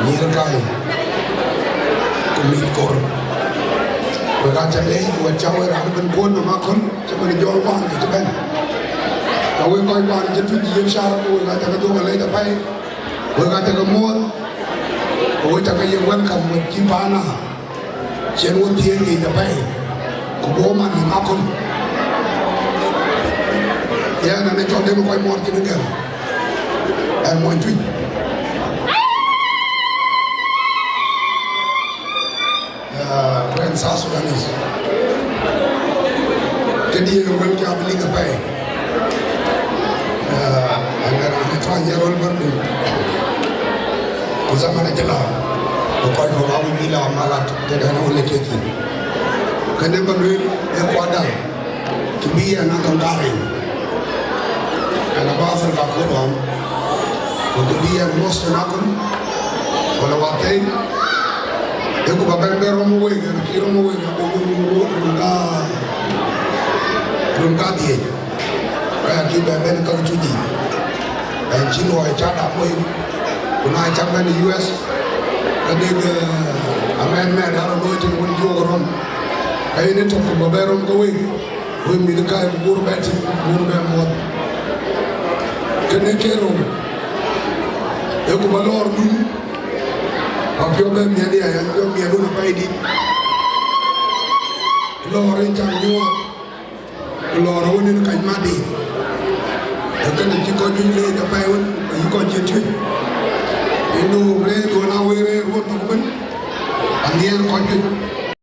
Nirkai kumit kor Wega chale wa chawe ran ben kon ma kon chaman jol wan ke chaben Awe koi wan je tu ji shara ko ga ta do le da pai Wega ta mo Awe ta ye welcome with Jipana Chen wo tie ni da pai ko bo man ni ma kon Ya na ne cho dem koi mo ti ngel Em mo tu South Sudanese. Jadi orang kita beli apa? Agar kita try jalan baru. Zaman itu lah. Bukan orang bila malat tidak nak oleh kita. Kena baru Ecuador. Kibia nak kembali. Anak bahasa kakulam. Untuk dia most nakun. Kalau waktu Aku bapak berom woi, kira woi, runga dia. Kayak kita bapak kalau cuci, Cina cara woi, kuna cara di US, kadang Amerika ada woi tu pun jual orang. Kayak ini tu bapak berom woi, woi mereka buru bet kena kero. Aku balor dulu. Apio ben mi dia yang yo mi adu na paidi lo ren jam nyuat lo ro ni ka madi e ka ni ko ju le da pai won yi ko je tu inu re do na we re ro to ben an yen ko ju